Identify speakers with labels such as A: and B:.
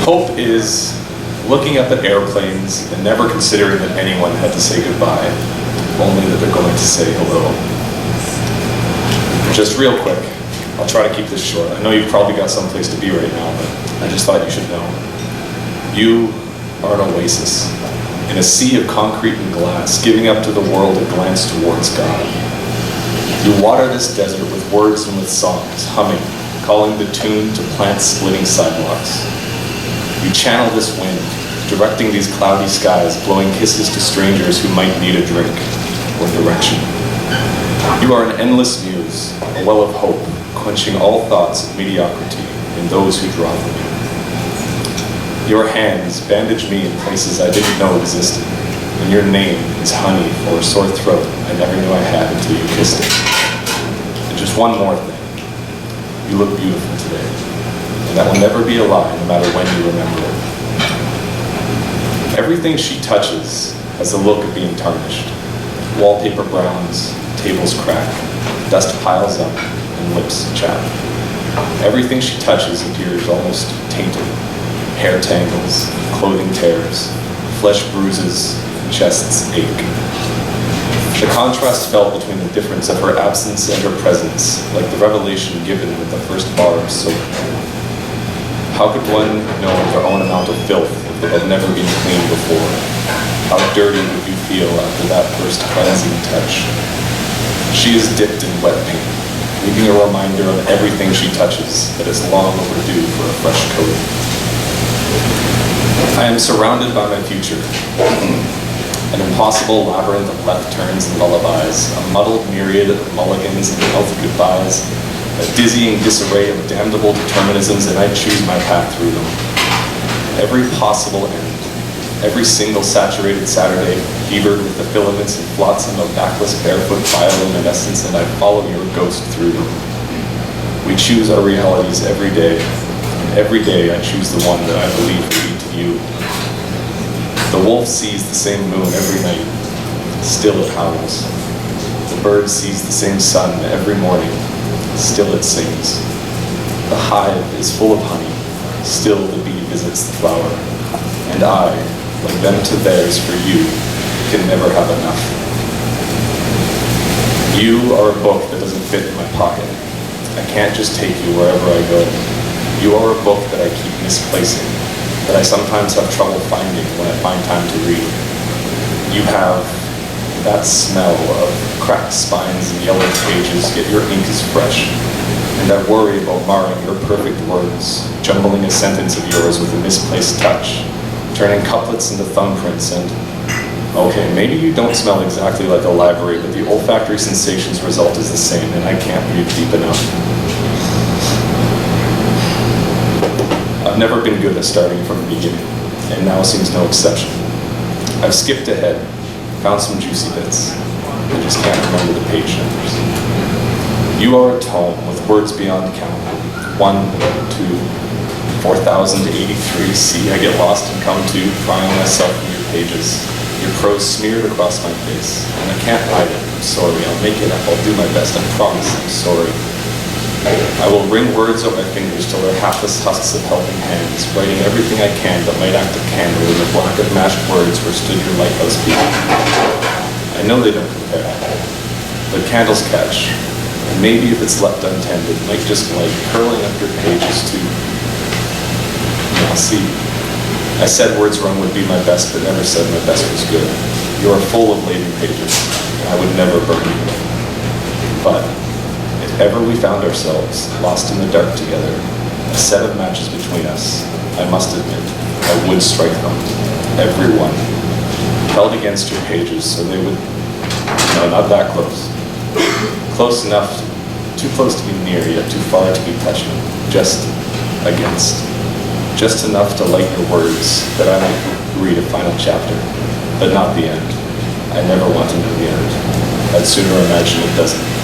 A: Hope is looking up at airplanes and never considering that anyone had to say goodbye, only that they're going to say hello. Just real quick, I'll try to keep this short. I know you've probably got someplace to be right now, but I just thought you should know. You are an oasis in a sea of concrete and glass, giving up to the world a glance towards God. You water this desert with words and with songs, humming, calling the tune to plant-splitting sidewalks. You channel this wind, directing these cloudy skies, blowing kisses to strangers who might need a drink or direction. You are an endless muse, a well of hope, quenching all thoughts of mediocrity in those who draw from you. Your hands bandage me in places I didn't know existed, and your name is honey for a sore throat I never knew I had until you kissed it. And just one more thing. You look beautiful today, and that will never be a lie no matter when you remember it. Everything she touches has the look of being tarnished. Wallpaper browns, tables crack, dust piles up, and lips chap. Everything she touches appears almost tainted. Hair tangles, clothing tears, flesh bruises, and chests ache. The contrast felt between the difference of her absence and her presence, like the revelation given with the first bar of soap. How could one know their own amount of filth if they had never been cleaned before? How dirty would you feel after that first cleansing touch? She is dipped in wet paint, leaving a reminder of everything she touches that is long overdue for a fresh coat. I am surrounded by my future. An impossible labyrinth of left turns and lullabies, a muddled myriad of mulligans and healthy goodbyes, a dizzying disarray of damnable determinisms, and I choose my path through them. Every possible end, every single saturated Saturday, fevered with the filaments and flotsam of backless barefoot bioluminescence, and I follow your ghost through them. We choose our realities every day, and every day I choose the one that I believe will lead to you. The wolf sees the same moon every night, still it howls. The bird sees the same sun every morning, still it sings. The hive is full of honey, still the bee visits the flower. And I, like them to theirs for you, can never have enough. You are a book that doesn't fit in my pocket. I can't just take you wherever I go. You are a book that I keep misplacing, that I sometimes have trouble finding when I find time to read. You have that smell of cracked spines and yellowed pages, yet your ink is fresh. And I worry about marring your perfect words, jumbling a sentence of yours with a misplaced touch, turning couplets into thumbprints, and okay, maybe you don't smell exactly like a library, but the olfactory sensations result is the same, and I can't breathe deep enough. I've never been good at starting from the beginning, and now seems no exception. I've skipped ahead, found some juicy bits. I just can't remember the page numbers. You are a tome with words beyond count. 1, 2, 4083. See, I get lost and come to, crying myself in your pages. Your prose smeared across my face, and I can't hide it. I'm sorry. I'll make it up. I'll do my best. I promise. I'm sorry. I will wring words on my fingers till they're hapless husks of helping hands, writing everything I can that might act a candle in the black of mashed words where stood your lighthouse people. I know they don't compare, but candles catch, and maybe if it's left untended, might just light curling up your pages too. Now see, I said words wrong would be my best, but never said my best was good. You are full of laden pages, and I would never burn you. But if ever we found ourselves lost in the dark together, a set of matches between us, I must admit, I would strike them, every one, held against your pages so they would, no, not that close. Close enough, too close to be near, yet too far to be touching, just against. Just enough to light your words that I might read a final chapter, but not the end. I never want to know the end. I'd sooner imagine it doesn't.